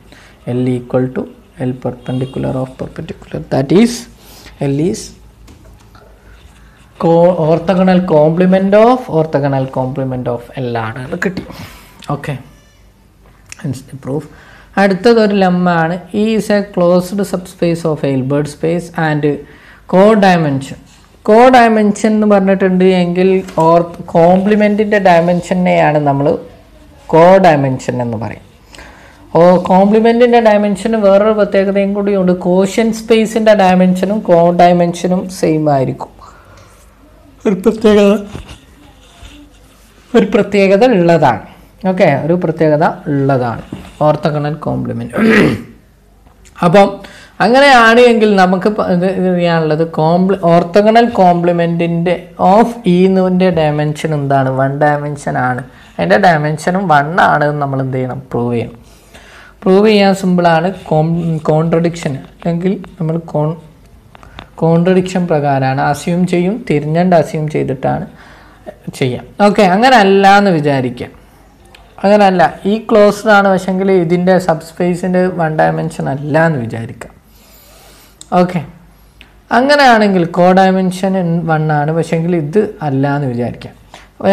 L equal to L perpendicular of perpendicular, that is L is orthogonal complement of L ആണ് കിട്ടി. Okay, proof. അടുത്തതൊരു ലെമ്മാണ്. E is a closed subspace of Hilbert space and codimension എന്ന് പറഞ്ഞിട്ടുണ്ട് എങ്കിൽ കോംപ്ലിമെൻറ്റിൻ്റെ ഡയമെൻഷനെയാണ് നമ്മൾ കോ ഡയമെൻഷൻ എന്ന് പറയും. കോംപ്ലിമെൻറ്റിൻ്റെ ഡയമെൻഷന് വേറൊരു പ്രത്യേകതയും കൂടിയുണ്ട്. കോഷ്യൻ സ്പേസിൻ്റെ ഡയമെൻഷനും കോ ഡയമെൻഷനും സെയിം ആയിരിക്കും. ഒരു പ്രത്യേകത ഉള്ളതാണ്. ഓക്കെ, ഒരു പ്രത്യേകത ഉള്ളതാണ് ഓർത്തോഗണൽ കോംപ്ലിമെൻറ്റ്. അപ്പം അങ്ങനെയാണ് എങ്കിൽ നമുക്ക് ഇത് ചെയ്യാനുള്ളത് ഓർത്തോഗണൽ കോംപ്ലിമെൻറ്റിൻ്റെ ഓഫ് ഈൻ്റെ ഡയമെൻഷൻ എന്താണ്, 1 ഡയമെൻഷൻ ആണ്. അതിൻ്റെ ഡയമെൻഷനും 1 ആണ് നമ്മൾ എന്ത് ചെയ്യണം, പ്രൂവ് ചെയ്യണം. പ്രൂവ് ചെയ്യാൻ സിമ്പിളാണ്. കോൺട്രഡിക്ഷൻ അല്ലെങ്കിൽ നമ്മൾ കോൺട്രഡിക്ഷൻ പ്രകാരമാണ് അസ്യൂം ചെയ്യും, തിരിഞ്ഞണ്ട് അസ്യൂം ചെയ്തിട്ടാണ് ചെയ്യാം. ഓക്കെ, അങ്ങനെ അല്ല എന്ന് വിചാരിക്കാം. അങ്ങനെയല്ല, ഈ ക്ലോസ്ഡ് ആണ് പക്ഷെങ്കിൽ ഇതിൻ്റെ സബ് സ്പേസിൻ്റെ 1 ഡയമെൻഷൻ അല്ല എന്ന് വിചാരിക്കാം. ഓക്കെ, അങ്ങനെയാണെങ്കിൽ കോ ഡയമെൻഷൻ 1 ആണ് പക്ഷെങ്കിൽ ഇത് അല്ല എന്ന് വിചാരിക്കാം.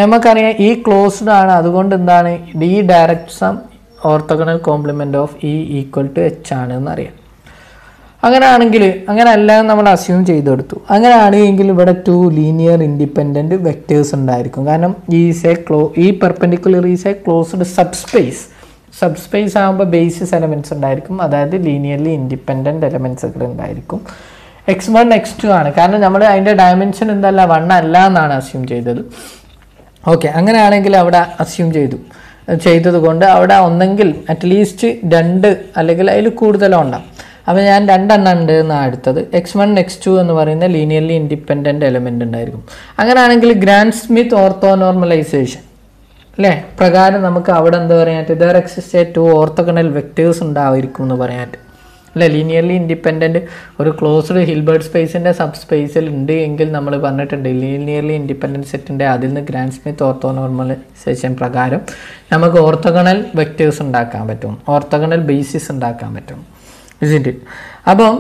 നമുക്കറിയാം ഈ ക്ലോസ്ഡ് ആണ്, അതുകൊണ്ട് എന്താണ് D direct sum orthogonal complement of E equal to H ആണ് എന്നറിയാം. അങ്ങനെയാണെങ്കിൽ അങ്ങനെ അല്ല നമ്മൾ അസ്യൂം ചെയ്തെടുത്തു. അങ്ങനെയാണെങ്കിൽ ഇവിടെ 2 ലീനിയർ ഇൻഡിപെൻഡൻറ്റ് വെക്റ്റേഴ്സ് ഉണ്ടായിരിക്കും. കാരണം ഈ perpendicular is a closed sub space ആകുമ്പോൾ ബേസിസ് എലമെൻറ്റ്സ് ഉണ്ടായിരിക്കും, അതായത് ലീനിയർലി ഇൻഡിപെൻഡൻറ്റ് എലമെൻറ്റ്സ് ഒക്കെ ഉണ്ടായിരിക്കും. x1 x2 ആണ്, കാരണം നമ്മൾ അതിൻ്റെ ഡയമെൻഷൻ എന്തല്ല 1 അല്ല എന്നാണ് അസ്യൂം ചെയ്തത്. ഓക്കെ, അങ്ങനെയാണെങ്കിൽ അവിടെ അസ്യൂം ചെയ്തത് കൊണ്ട് അവിടെ ഒന്നെങ്കിൽ അറ്റ്ലീസ്റ്റ് 2 അല്ലെങ്കിൽ അതിൽ കൂടുതലോ ഉണ്ടാകും. അപ്പോൾ ഞാൻ 2 എണ്ണം ഉണ്ട് എന്നാണ് എടുത്തത്. x1 x2 എന്ന് പറയുന്ന ലീനിയർലി ഇൻഡിപെൻഡൻറ്റ് എലമെൻ്റ് ഉണ്ടായിരിക്കും. അങ്ങനെയാണെങ്കിൽ ഗ്രാൻഡ് സ്മിത്ത് ഓർത്തോനോർമലൈസേഷൻ അല്ലേ പ്രകാരം നമുക്ക് അവിടെ എന്താ പറയാനായിട്ട് ദർ എക്സിസ്റ്റ് 2 ഓർത്തോഗണൽ വെക്റ്റേഴ്സ് ഉണ്ടായിരിക്കും എന്ന് പറയാനായിട്ട് അല്ലേ. ലീനിയർലി ഇൻഡിപെൻഡൻറ്റ് ഒരു ക്ലോസ്ഡ് ഹിൽബർട്ട് സ്പേസിൻ്റെ സബ് സ്പേസിൽ ഉണ്ട് എങ്കിൽ നമ്മൾ പറഞ്ഞിട്ടുണ്ട് ലീനിയർലി ഇൻഡിപെൻഡൻറ്റ് സെറ്റിൻ്റെ അതിൽ നിന്ന് ഗ്രാൻഡ് സ്മിത്ത് ഓർത്തോനോർമലൈസേഷൻ പ്രകാരം നമുക്ക് ഓർത്തോഗണൽ വെക്റ്റേഴ്സ് ഉണ്ടാക്കാൻ പറ്റും, ഓർത്തോഗണൽ ബേസിസ് ഉണ്ടാക്കാൻ പറ്റും. Isn't it? അപ്പം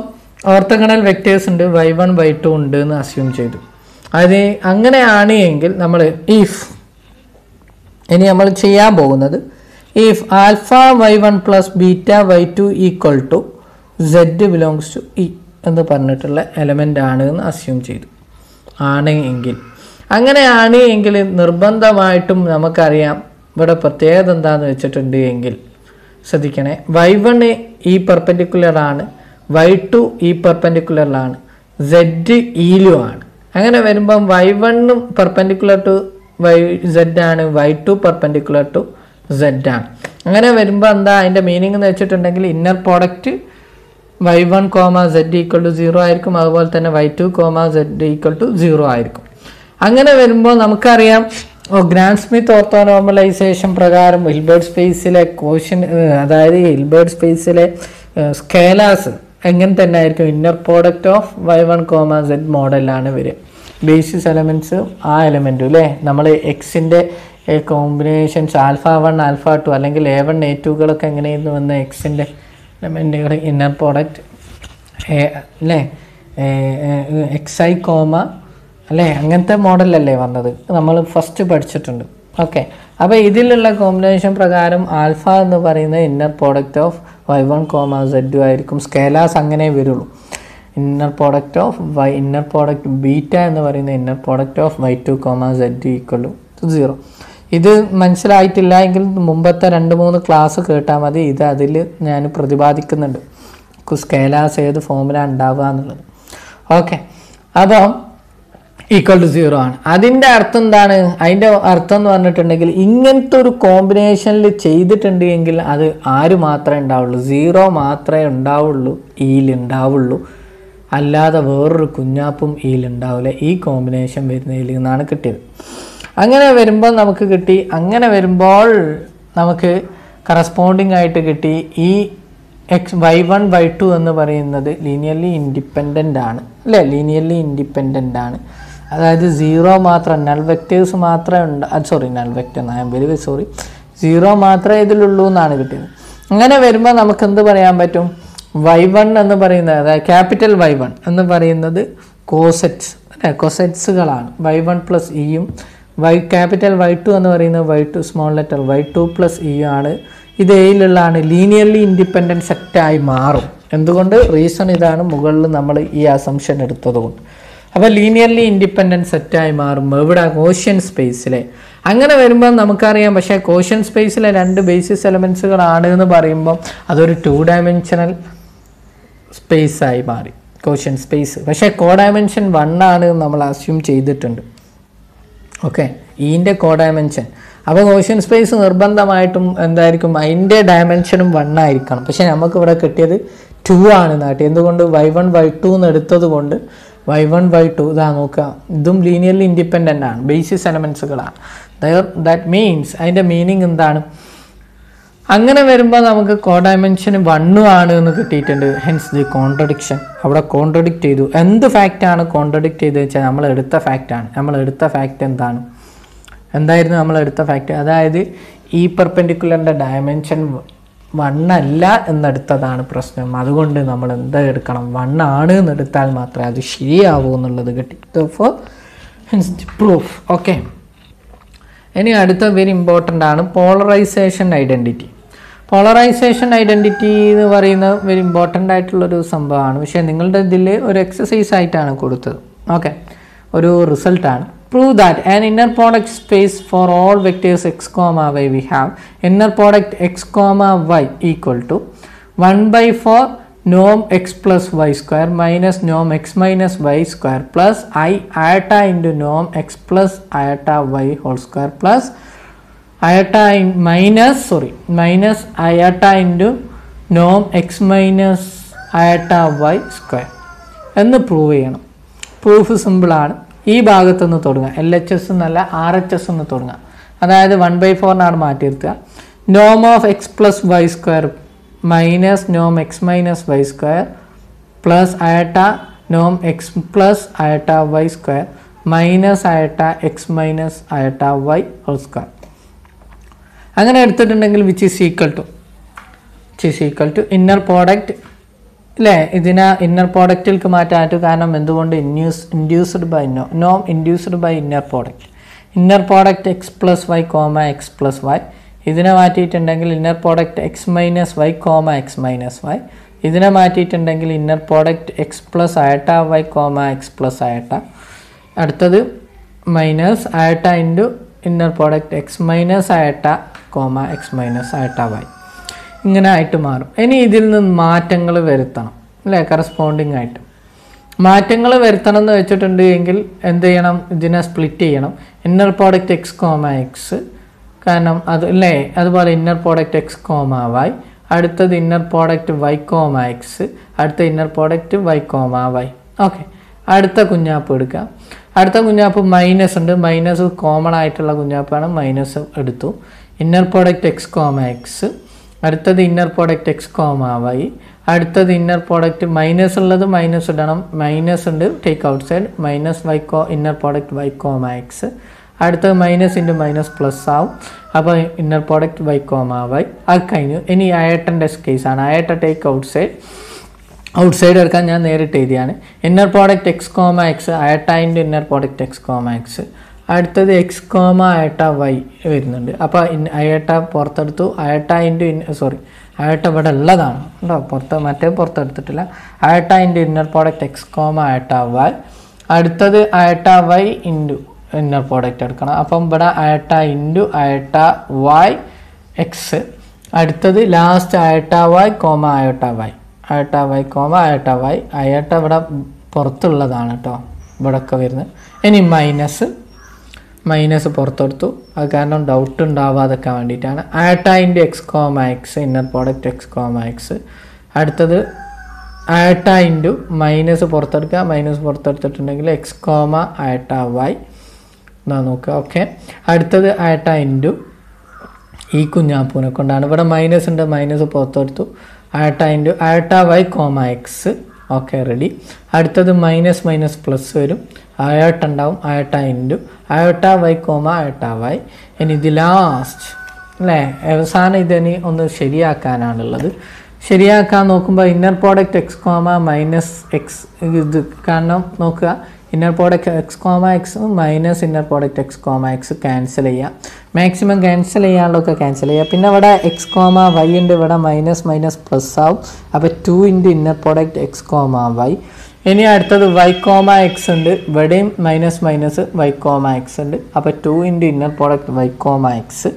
ഓർത്തോഗണൽ വെക്റ്റേഴ്സ് ഉണ്ട്, y1 y2 ഉണ്ട് എന്ന് അസ്യൂം ചെയ്തു. അത് അങ്ങനെയാണ് എങ്കിൽ നമ്മൾ ഇനി നമ്മൾ ചെയ്യാൻ പോകുന്നത് if alpha y1 plus beta y2 equal to z belongs to E എന്ന് പറഞ്ഞിട്ടുള്ള എലമെൻ്റ് ആണ് എന്ന് അസ്യൂം ചെയ്തു. ആണ് എങ്കിൽ അങ്ങനെയാണ് എങ്കിൽ നിർബന്ധമായിട്ടും നമുക്കറിയാം ഇവിടെ പ്രത്യേകത എന്താണെന്ന് വെച്ചിട്ടുണ്ട് എങ്കിൽ ശ്രദ്ധിക്കണേ, y1 ഈ പെർപെൻഡിക്കുലറാണ്, y2 ഈ പെർപെൻഡിക്കുലറിലാണ്, z ഈലുമാണ്. അങ്ങനെ വരുമ്പം y1 പെർപെൻഡിക്കുലർ ടു z ആണ്, y2 പെർപെൻഡിക്കുലർ ടു z ആണ്. അങ്ങനെ വരുമ്പോൾ എന്താ അതിൻ്റെ മീനിങ് എന്ന് വെച്ചിട്ടുണ്ടെങ്കിൽ inner product y1, z equal to 0 ആയിരിക്കും. അതുപോലെ തന്നെ y2, z ഈക്വൽ ടു 0 ആയിരിക്കും. അങ്ങനെ വരുമ്പോൾ നമുക്കറിയാം ഗ്രാൻഡ് സ്മിത്ത് ഓർത്തോനോർമലൈസേഷൻ പ്രകാരം ഹിൽബർട്ട് സ്പേസിലെ കോഷ്യൻ, അതായത് ഹിൽബർട്ട് സ്പേസിലെ സ്കേലാസ് എങ്ങനെ തന്നെ ആയിരിക്കും, inner product of y1, z മോഡലാണ് വരിക. ബേസിസ് എലമെൻറ്റ്സ് ആ എലമെൻറ്റും അല്ലേ, നമ്മൾ എക്സിൻ്റെ കോമ്പിനേഷൻസ് α1, α2 അല്ലെങ്കിൽ A1, A2കളൊക്കെ എങ്ങനെയായിരുന്നു വന്ന എക്സിൻ്റെ എലമെൻറ്റുകൾ ഇന്നർ പ്രോഡക്റ്റ് അല്ലേ, xi കോമ അല്ലേ, അങ്ങനത്തെ മോഡലല്ലേ വന്നത്, നമ്മൾ ഫസ്റ്റ് പഠിച്ചിട്ടുണ്ട്. ഓക്കെ, അപ്പോൾ ഇതിലുള്ള കോമ്പിനേഷൻ പ്രകാരം ആൽഫ എന്ന് പറയുന്നത് inner product of y1, z ആയിരിക്കും. സ്കേലാസ് അങ്ങനെ വരുള്ളൂ. Inner product of inner product beta എന്ന് പറയുന്ന inner product of y2, z equal to 0. ഇത് മനസ്സിലായിട്ടില്ല എങ്കിൽ മുമ്പത്തെ 2-3 ക്ലാസ് കേട്ടാൽ മതി. ഇത് അതിൽ ഞാൻ പ്രതിപാദിക്കുന്നുണ്ട്, സ്കേലാസ് ഏത് ഫോമില ഉണ്ടാവുക എന്നുള്ളത്. ഓക്കെ, അപ്പം ഈക്വൽ ടു 0 ആണ്. അതിൻ്റെ അർത്ഥം എന്താണ്? അതിൻ്റെ അർത്ഥം എന്ന് പറഞ്ഞിട്ടുണ്ടെങ്കിൽ ഇങ്ങനത്തെ ഒരു കോമ്പിനേഷനിൽ ചെയ്തിട്ടുണ്ട് എങ്കിൽ അത് ആര് മാത്രമേ ഉണ്ടാവുള്ളൂ, 0 മാത്രമേ ഉണ്ടാവുള്ളൂ, ഈലുണ്ടാവുള്ളൂ. അല്ലാതെ വേറൊരു കുഞ്ഞാപ്പും ഈലുണ്ടാവില്ല. ഈ കോമ്പിനേഷൻ വരുന്നതിൽ നിന്നാണ് കിട്ടിയത്. അങ്ങനെ വരുമ്പോൾ നമുക്ക് കിട്ടി. അങ്ങനെ വരുമ്പോൾ നമുക്ക് കറസ്പോണ്ടിങ് ആയിട്ട് കിട്ടി ഈ y1, y2 എന്ന് പറയുന്നത് ലീനിയർലി ഇൻഡിപെൻഡൻ്റ് ആണ് അല്ലേ, ലീനിയർലി ഇൻഡിപെൻഡൻ്റ് ആണ്. അതായത് 0 മാത്രം, നൾ വെക്റ്റേഴ്സ് മാത്രമേ നൾ വെക്റ്റർ, വെരി സോറി, 0 മാത്രമേ ഇതിലുള്ളൂ എന്നാണ് കിട്ടിയത്. അങ്ങനെ വരുമ്പോൾ നമുക്ക് എന്ത് പറയാൻ പറ്റും, y1 എന്ന് പറയുന്നത്, അതായത് ക്യാപിറ്റൽ y1 എന്ന് പറയുന്നത് കോസെറ്റ്സ് അല്ലേ, കൊസെറ്റ്സുകളാണ്. y1 പ്ലസ് ഇയും ക്യാപിറ്റൽ y2 എന്ന് പറയുന്നത് y2 small letter y2 plus E ആണ്. ഇത് എയിലുള്ളതാണ്, ലീനിയർലി ഇൻഡിപെൻഡൻറ്റ് സെറ്റായി മാറും. എന്തുകൊണ്ട്? റീസൺ ഇതാണ്, മുകളിൽ നമ്മൾ ഈ അസംഷൻ എടുത്തത് കൊണ്ട്. അപ്പോൾ ലീനിയർലി ഇൻഡിപെൻഡൻറ്റ് സെറ്റായി മാറും എവിടെ? കോഷ്യൻ സ്പേസിലെ. അങ്ങനെ വരുമ്പോൾ നമുക്കറിയാം, പക്ഷേ കോഷ്യൻ സ്പേസിലെ 2 ബേസിസ് എലമെൻസുകളാണ് എന്ന് പറയുമ്പോൾ അതൊരു 2 ഡയമെൻഷനൽ സ്പേസായി മാറി കോഷ്യൻ സ്പേസ്. പക്ഷേ കോ ഡയമെൻഷൻ 1 ആണ് നമ്മൾ അസ്യൂം ചെയ്തിട്ടുണ്ട്. ഓക്കെ, ഈൻ്റെ കോ ഡയമെൻഷൻ. അപ്പോൾ കോഷ്യൻ സ്പേസ് നിർബന്ധമായിട്ടും എന്തായിരിക്കും, അതിൻ്റെ ഡയമെൻഷനും 1 ആയിരിക്കണം. പക്ഷേ നമുക്കിവിടെ കിട്ടിയത് 2 ആണ് നാട്ടി. എന്തുകൊണ്ട്? y1, y2 എന്ന് എടുത്തത് കൊണ്ട് y1, y2 ഇതാ നോക്കുക, ഇതും ലീനിയർലി ഇൻഡിപെൻഡൻ്റ് ആണ്, ബേസിസ് എലമെൻസുകളാണ്. ദാറ്റ് മീൻസ് അതിൻ്റെ മീനിങ് എന്താണ്? അങ്ങനെ വരുമ്പോൾ നമുക്ക് കോ ഡയമെൻഷൻ 1 ആണ് എന്ന് കിട്ടിയിട്ടുണ്ട്. Hence the contradiction. അവിടെ കോൺട്രഡിക്റ്റ് ചെയ്തു. എന്ത് ഫാക്റ്റാണ് കോൺട്രഡിക്റ്റ് ചെയ്തത് വെച്ചാൽ നമ്മൾ എടുത്ത ഫാക്റ്റാണ്. നമ്മൾ എടുത്ത ഫാക്റ്റ് എന്തായിരുന്നു നമ്മൾ എടുത്ത ഫാക്റ്റ്? അതായത് ഈ പെർപെൻഡിക്കുലറിൻ്റെ ഡയമെൻഷൻ 1 അല്ല എന്നെടുത്തതാണ് പ്രശ്നം. അതുകൊണ്ട് നമ്മൾ എന്താ എടുക്കണം? 1 ആണ് എന്നെടുത്താൽ മാത്രമേ അത് ശരിയാവൂ എന്നുള്ളത് കിട്ടി. For hence the proof. Okay, ഇനി അടുത്ത വെരി ഇമ്പോർട്ടൻ്റ് ആണ് പോളറൈസേഷൻ ഐഡൻറ്റിറ്റി. പോളറൈസേഷൻ ഐഡൻറ്റിറ്റി എന്ന് പറയുന്നത് വെരി ഇമ്പോർട്ടൻ്റ് ആയിട്ടുള്ളൊരു സംഭവമാണ്. പക്ഷേ നിങ്ങളുടെ ഇതിൽ ഒരു എക്സസൈസ് ആയിട്ടാണ് കൊടുത്തത്. ഓക്കെ, ഒരു റിസൾട്ടാണ്. Prove that an inner product space for all vectors x comma y we have inner product x comma y equal to 1/4 norm x plus y square minus norm x minus y square plus I iota into norm x plus iota y whole square plus minus iota into norm x minus iota y square എന്ന് prove ചെയ്യണം. Proof സിമ്പിളാണ്. ഈ ഭാഗത്തുനിന്ന് തുടങ്ങുക, LHS എന്നല്ല RHS എന്ന് തുടങ്ങുക. അതായത് 1/4 മാറ്റിയിരുത്തുക. നോം of X plus y square minus Noam X minus y square plus അയട്ട Noam x plus iota Y square minus അയട്ട X minus iota Y whole square. അങ്ങനെ എടുത്തിട്ടുണ്ടെങ്കിൽ which is equal to inner product അല്ലേ. ഇതിനെ inner പ്രോഡക്റ്റിലേക്ക് മാറ്റാൻ കാരണം എന്തുകൊണ്ട്? Induced by Noam induced by inner product x plus Y comma x plus Y. ഇതിനെ മാറ്റിയിട്ടുണ്ടെങ്കിൽ inner product x minus Y comma x minus y. ഇതിനെ മാറ്റിയിട്ടുണ്ടെങ്കിൽ inner product x plus iota y comma x plus iota. അടുത്തത് minus iota into inner product x minus iota comma x minus iota y. ഇങ്ങനെ ആയിട്ട് മാറും. ഇനി ഇതിൽ നിന്ന് മാറ്റങ്ങൾ വരുത്തണം അല്ലേ, കറസ്പോണ്ടിങ് ആയിട്ട് മാറ്റങ്ങൾ വരുത്തണം എന്ന് വെച്ചിട്ടുണ്ട് എങ്കിൽ എന്ത് ചെയ്യണം, ഇതിനെ സ്പ്ലിറ്റ് ചെയ്യണം. Inner product x comma x, കാരണം അത് അല്ലേ, അതുപോലെ inner product x comma y, അടുത്തത് inner product y comma x, അടുത്ത inner product y comma Y. Okay, അടുത്ത കുഞ്ഞാപ്പ് എടുക്കാം. അടുത്ത കുഞ്ഞാപ്പ് മൈനസ് ഉണ്ട്, മൈനസ് കോമൺ ആയിട്ടുള്ള കുഞ്ഞാപ്പാണ്, മൈനസ് എടുത്തു. Inner product x comma x, അടുത്തത് inner product x comma y, അടുത്തത് ഇന്നർ പ്രോഡക്റ്റ് മൈനസ് ഉള്ളത് മൈനസ് ഇടണം, മൈനസ് ഉണ്ട് take out side, minus y inner product y comma x, അടുത്തത് മൈനസ് ഇൻറ്റു മൈനസ് പ്ലസ് ആവും. അപ്പോൾ inner product y comma y അത് കഴിഞ്ഞു. ഇനി അയട്ടൻ്റെ കേസാണ്. അയട്ട ടേക്ക് ഔട്ട് സൈഡ് എടുക്കാൻ ഞാൻ നേരിട്ട് എഴുതിയാണ്. Inner product x comma x, iota into inner product x comma x, അടുത്തത് എക്സ് കോമ അയട്ട വൈ വരുന്നുണ്ട്. അപ്പോൾ അയട്ട പുറത്തെടുത്തു, അയട്ട ഇൻറ്റു അയട്ട ഇവിടെ ഉള്ളതാണ് കേട്ടോ, പുറത്തെടുത്തിട്ടില്ല. Iota into inner product x comma iota y, അടുത്തത് iota y into inner product എടുക്കണം. അപ്പം ഇവിടെ iota into iota y x, അടുത്തത് last iota y comma iota y, iota y comma iota y. Iota ഇവിടെ പുറത്തുള്ളതാണ് കേട്ടോ, ഇവിടെയൊക്കെ വരുന്നത്. ഇനി മൈനസ് പുറത്തെടുത്തു, അത് കാരണം ഡൗട്ട് ഉണ്ടാവാതൊക്കെ വേണ്ടിയിട്ടാണ്. Iota into x comma x, inner product x comma x, അടുത്തത് അയട്ട ഇൻറ്റു മൈനസ് പുറത്തെടുക്കുക, മൈനസ് പുറത്തെടുത്തിട്ടുണ്ടെങ്കിൽ എക്സ് കോമ അയട്ട വൈ എന്നാ നോക്കുക. ഓക്കെ, അടുത്തത് അയട്ട ഇൻറ്റു ഈ കുഞ്ഞാപ്പൂനെ കൊണ്ടാണ്, ഇവിടെ മൈനസ് ഉണ്ട്, മൈനസ് പുറത്തെടുത്തു, iota into iota y comma x. Okay, ready. അടുത്തത് മൈനസ് പ്ലസ് വരും, അയട്ട ഉണ്ടാവും, iota into iota y comma iota y. ഇനി ഇത് ലാസ്റ്റ് അല്ലേ, അവസാനം ഇതിനി ഒന്ന് ശരിയാക്കാനാണുള്ളത്. ശരിയാക്കാൻ നോക്കുമ്പോൾ inner product x comma minus X, ഇത് കാരണം നോക്കുക, inner product x comma x minus inner product x comma X cancel ചെയ്യുക, മാക്സിമം ക്യാൻസൽ ചെയ്യാനുള്ളതൊക്കെ ക്യാൻസൽ ചെയ്യുക. പിന്നെ ഇവിടെ എക്സ് കോമ വൈ ഉണ്ട്, ഇവിടെ മൈനസ് പ്ലസ് ആവും. അപ്പോൾ 2 into inner product x comma y. ഇനി അടുത്തത് വൈ കോമ എക്സ് ഉണ്ട്, ഇവിടെയും മൈനസ് വൈ കോമ എക്സ് ഉണ്ട്. അപ്പോൾ 2 into inner product y comma x.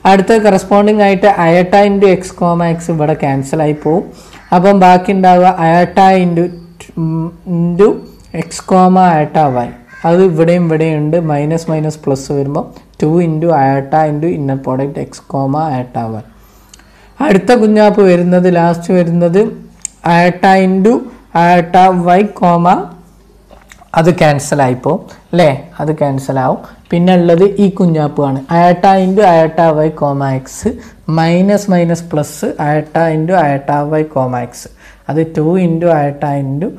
അടുത്ത കറസ്പോണ്ടിങ് ആയിട്ട് iota into x comma x ഇവിടെ ക്യാൻസലായി പോവും. അപ്പം ബാക്കി ഉണ്ടാവുക iota into x comma iota y, അത് ഇവിടെയും ഉണ്ട്, മൈനസ് പ്ലസ് വരുമ്പോൾ 2 into iota into inner product x comma iota y. അടുത്ത കുഞ്ഞാപ്പ് വരുന്നത് ലാസ്റ്റ് വരുന്നത് iota into iota y comma, അത് ക്യാൻസലായിപ്പോൾ അല്ലേ, അത് ക്യാൻസലാവും. പിന്നെ ഉള്ളത് ഈ കുഞ്ഞാപ്പാണ് iota into iota y comma x minus plus iota into iota y comma x, അത് 2 into iota into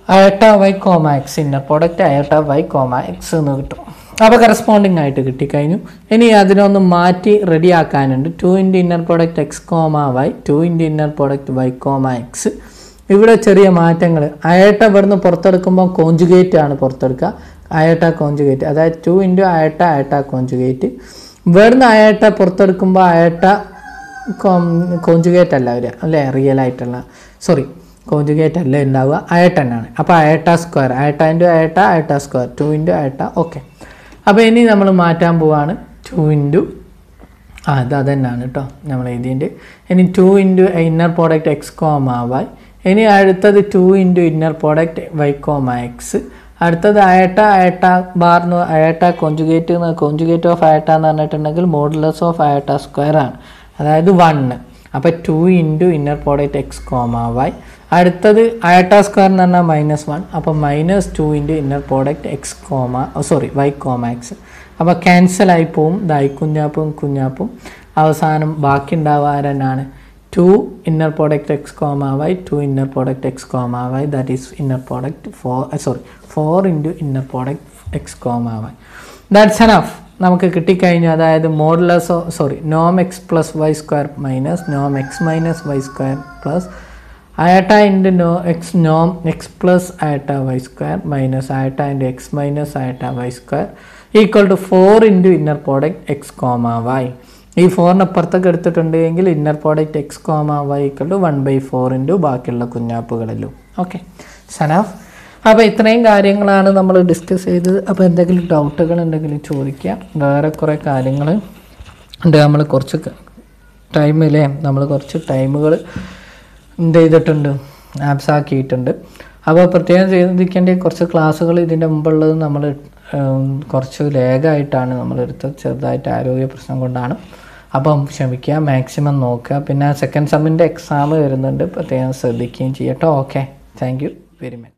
iota y comma x inner product iota y comma x എന്ന് കിട്ടും. അപ്പോൾ കറസ്പോണ്ടിങ് ആയിട്ട് കിട്ടിക്കഴിഞ്ഞു. ഇനി അതിനൊന്ന് മാറ്റി റെഡിയാക്കാനുണ്ട്. 2 into inner product x comma y, 2 into inner product y comma x. ഇവിടെ ചെറിയ മാറ്റങ്ങൾ, അയട്ട ഇവിടുന്ന് പുറത്തെടുക്കുമ്പോൾ കോഞ്ചുഗേറ്റ് ആണ് പുറത്തെടുക്കുക, അയട്ട കോഞ്ചുഗേറ്റ്, അതായത് 2 ഇൻറ്റു അയട്ട കോഞ്ചുഗേറ്റ്. ഇവിടുന്ന് അയട്ട പുറത്തെടുക്കുമ്പോൾ അയട്ട കോഞ്ചുഗേറ്റ് അല്ല വരിക അല്ലേ, റിയൽ ആയിട്ടുള്ള കോഞ്ചുഗേറ്റ് അല്ല ഉണ്ടാവുക, അയട്ട തന്നെയാണ്. അപ്പോൾ iota square, iota into iota square, 2 into iota. Okay, അപ്പോൾ ഇനി നമ്മൾ മാറ്റാൻ പോവാണ് 2 ഇൻറ്റു അത് തന്നെയാണ് കേട്ടോ നമ്മൾ എഴുതിയിട്ട്. ഇനി 2 into inner product x comma y. ഇനി അടുത്തത് 2 into inner product y comma x. അടുത്തത് അയട്ട ബാർന്ന് അയട്ട കോഞ്ചുഗേറ്റ് ഓഫ് അയട്ട എന്ന് പറഞ്ഞിട്ടുണ്ടെങ്കിൽ മോഡുലസ് ഓഫ് അയട്ട സ്ക്വയർ ആണ്, അതായത് 1. അപ്പോൾ 2 into inner product x comma y. അടുത്തത് അയട്ട സ്ക്വയർ എന്ന് പറഞ്ഞാൽ -1, അപ്പോൾ -2 into inner product x comma Y comma x. അപ്പോൾ ക്യാൻസലായി പോവും, ഇതായി കുഞ്ഞാപ്പും. അവസാനം ബാക്കി ഉണ്ടാവുക ആരെന്നാണ് 2 inner product x comma y, 2 inner product x comma y, that is inner product 4 into inner product x comma y. That's enough. നമുക്ക് കിട്ടിക്കഴിഞ്ഞു, അതായത് മോഡുലസ് നോം x plus y square minus Noam X minus y square plus iota into Noam x plus iota Y square minus iota into x minus iota Y square equal to 4 into inner product x comma Y. ഈ 4 അപ്പുറത്തൊക്കെ എടുത്തിട്ടുണ്ടെങ്കിൽ inner product x comma Y equal to 1/4 into ബാക്കിയുള്ള കുഞ്ഞാപ്പുകളെല്ലാം. Okay, സനഫ്. അപ്പോൾ ഇത്രയും കാര്യങ്ങളാണ് നമ്മൾ discuss ചെയ്തത്. അപ്പോൾ എന്തെങ്കിലും ഡൗട്ടുകൾ ഉണ്ടെങ്കിൽ ചോദിക്കുക. വേറെ കുറേ കാര്യങ്ങൾ ഉണ്ട്, നമ്മൾ കുറച്ച് ടൈമിലെ നമ്മൾ കുറച്ച് ടൈമുകൾ എന്ത് ചെയ്തിട്ടുണ്ട്, ആപ്സ് ആക്കിയിട്ടുണ്ട്. അപ്പോൾ പ്രത്യേകം ശ്രദ്ധിക്കേണ്ട കുറച്ച് ക്ലാസ്സുകൾ ഇതിൻ്റെ മുമ്പുള്ളത് നമ്മൾ കുറച്ച് ലേഗായിട്ടാണ് നമ്മളെടുത്തത്, ചെറുതായിട്ട് ആരോഗ്യ പ്രശ്നം കൊണ്ടാണ്. അപ്പം ക്ഷമിക്കുക, മാക്സിമം നോക്കുക. പിന്നെ സെക്കൻഡ് സെമ്മിൻ്റെ എക്സാം വരുന്നുണ്ട്, പ്രത്യേകം ശ്രദ്ധിക്കുകയും ചെയ്യട്ടോ. Okay, thank you very much.